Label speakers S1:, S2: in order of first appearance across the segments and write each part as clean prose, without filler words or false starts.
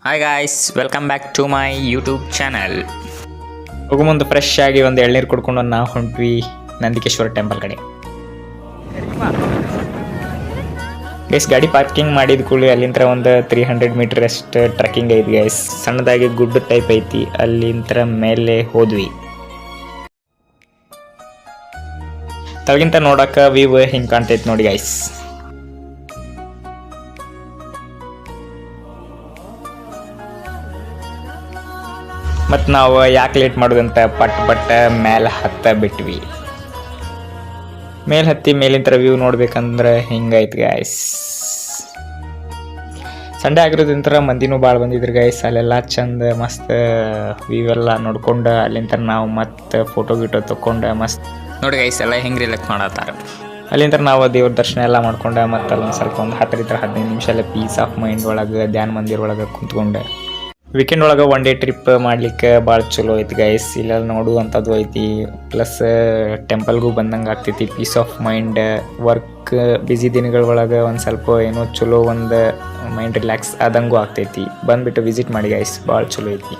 S1: Hi guys, welcome back to my YouTube channel.
S2: ಹೋಗೋ ಮುಂದೆ fresh ಆಗಿ ಒಂದು ಎಳ್ನೀರು ಕುಡ್ಕೊಂಡು ನಾವು ಹೊಂಟ್ವಿ ನಂದಿಕೇಶ್ವರ ಟೆಂಪಲ್ ಕಡೆ. ಗೈಸ್ ಗಾಡಿ ಪಾರ್ಕಿಂಗ್ ಮಾಡಿದ ಕೂಡಲೇ ಅಲ್ಲಿಂದ ಒಂದು 300 ಮೀಟರ್ ಅಷ್ಟು ಟ್ರೆಕ್ಕಿಂಗ್ ಐತಿ ಗೈಸ್. ಸಣ್ಣದಾಗಿ ಗುಡ್ಡ ಟೈಪ್ ಐತಿ, ಅಲ್ಲಿಂದ ಮೇಲೆ ಹೋದ್ವಿ. ತಳಗಿಂತ ನೋಡಕ್ಕೆ ವ್ಯೂ ಹಿಂಗೆ ಕಾಣ್ತೈತಿ ನೋಡಿ ಗೈಸ್. ಮತ್ತು ನಾವು ಯಾಕೆ ಲೇಟ್ ಮಾಡೋದಂತ ಪಟ್ ಮೇಲೆ ಬಿಟ್ವಿ. ಮೇಲೆ ಹತ್ತಿ ಮೇಲಿಂದ ವ್ಯೂ ನೋಡ್ಬೇಕಂದ್ರೆ ಹಿಂಗೈತಿ ಗಾಯ್ಸ್. ಸಂಡೇ ಆಗಿರೋದ್ರಿಂದ ಮಂದಿನೂ ಭಾಳ ಬಂದಿದ್ರು ಗೈಸ್. ಅಲ್ಲೆಲ್ಲ ಚಂದ ಮಸ್ತ್ ವ್ಯೂ ಎಲ್ಲ ನೋಡ್ಕೊಂಡು ಅಲ್ಲಿಂದ ನಾವು ಮತ್ತೆ ಫೋಟೋ ತೊಗೊಂಡು ಮಸ್ತ್
S1: ನೋಡಿ ಗೈಸ್ ಎಲ್ಲ ಹೆಂಗೆ ರಿಲ್ಯಾಕ್ಸ್ ಮಾಡತ್ತಾರ.
S2: ಅಲ್ಲಿಂದ ನಾವು ದೇವ್ರ ದರ್ಶನ ಎಲ್ಲ ಮಾಡ್ಕೊಂಡು ಮತ್ತೆ ಅಲ್ಲೊಂದು ಸ್ವಲ್ಪ ಒಂದು 10-15 ನಿಮಿಷ ಎಲ್ಲ ಪೀಸ್ ಆಫ್ ಮೈಂಡ್ ಒಳಗೆ ಧ್ಯಾನ ಮಂದಿರ ಒಳಗೆ ಕುಂತ್ಕೊಂಡೆ. ವೀಕೆಂಡ್ ಒಳಗೆ ಒನ್ ಡೇ ಟ್ರಿಪ್ ಮಾಡ್ಲಿಕ್ಕೆ ಭಾಳ ಚಲೋ ಐತಿ ಗೈಸ್. ಇಲ್ಲೆಲ್ಲ ನೋಡುವಂಥದ್ದು ಐತಿ, ಪ್ಲಸ್ ಟೆಂಪಲ್ಗೂ ಬಂದಂಗೆ ಆಗ್ತೈತಿ. Peace of mind, work busy ದಿನಗಳ ಒಳಗೆ ಒಂದು ಸ್ವಲ್ಪ ಏನೋ ಚಲೋ ಒಂದು ಮೈಂಡ್ ರಿಲ್ಯಾಕ್ಸ್ ಆದಂಗೂ ಆಗ್ತೈತಿ. ಬಂದುಬಿಟ್ಟು ವಿಸಿಟ್ ಮಾಡಿ ಗೈಸ್, ಭಾಳ ಚಲೋ ಐತಿ.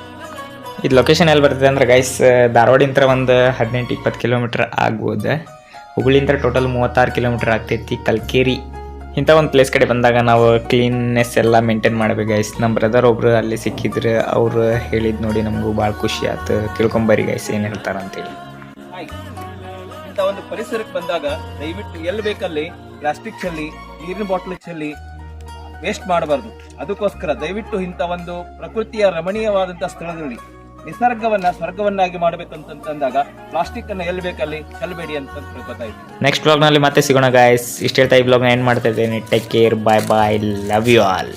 S2: ಇದು ಲೊಕೇಶನ್ ಎಲ್ಲಿ ಬರ್ತದೆ ಅಂದ್ರೆ ಗೈಸ್, ಧಾರವಾಡಿಂದ ಒಂದು 18-20 ಕಿಲೋಮೀಟ್ರ್ ಆಗ್ಬೋದು. ಹುಬ್ಳಿಂದ ಟೋಟಲ್ 36 ಕಿಲೋಮೀಟ್ರ್ ಆಗ್ತೈತಿ. ಕಲ್ಕೇರಿ ಇಂಥ ಒಂದು ಪ್ಲೇಸ್ ಕಡೆ ಬಂದಾಗ ನಾವು ಕ್ಲೀನ್ನೆಸ್ ಎಲ್ಲ ಮೇಂಟೈನ್ ಮಾಡ್ಬೇಕು ಗೈಸ್. ನಮ್ಮ ಬ್ರದರ್ ಒಬ್ರು ಅಲ್ಲಿ ಸಿಕ್ಕಿದ್ರೆ ಅವ್ರು ಹೇಳಿದ್ ನೋಡಿ ನಮಗೂ ಭಾಳ ಖುಷಿ ಆಯ್ತು. ತಿಳ್ಕೊಂಬರಿ ಗೈಸ್ ಏನು ಹೇಳ್ತಾರಂತೇಳಿ.
S3: ಇಂಥ ಒಂದು ಪರಿಸರಕ್ಕೆ ಬಂದಾಗ ದಯವಿಟ್ಟು ಎಲ್ಲಿ ಬೇಕಲ್ಲಿ ಪ್ಲಾಸ್ಟಿಕ್ ಚೆಲ್ಲಿ, ನೀರಿನ ಬಾಟ್ಲ್ ಚೆಲ್ಲಿ ವೇಸ್ಟ್ ಮಾಡಬಾರ್ದು. ಅದಕ್ಕೋಸ್ಕರ ದಯವಿಟ್ಟು ಇಂಥ ಒಂದು ಪ್ರಕೃತಿಯ ರಮಣೀಯವಾದಂಥ ಸ್ಥಳದಲ್ಲಿ ನಿಸರ್ಗವನ್ನ ಸ್ವರ್ಗವನ್ನಾಗಿ ಮಾಡಬೇಕಂತಂದಾಗ ಪ್ಲಾಸ್ಟಿಕ್ ಅನ್ನ ಎಲ್ಲಿ ಬೇಕಲ್ಲಿ ಚೆಲ್ಲಬೇಡಿ ಅಂತ ಗೊತ್ತಾಯ್ತು.
S2: ನೆಕ್ಸ್ಟ್ ಬ್ಲಾಗ್ನಲ್ಲಿ ಮತ್ತೆ ಸಿಗೋಣ ಗಾಯ್ಸ್. ಇಷ್ಟ ಹೇಳ್ತಾ ಈ ಬ್ಲಾಗ್ನ ಎಂಡ್ ಮಾಡ್ತಾ ಇದ್ದೇನೆ. Take care, bye bye, love you all.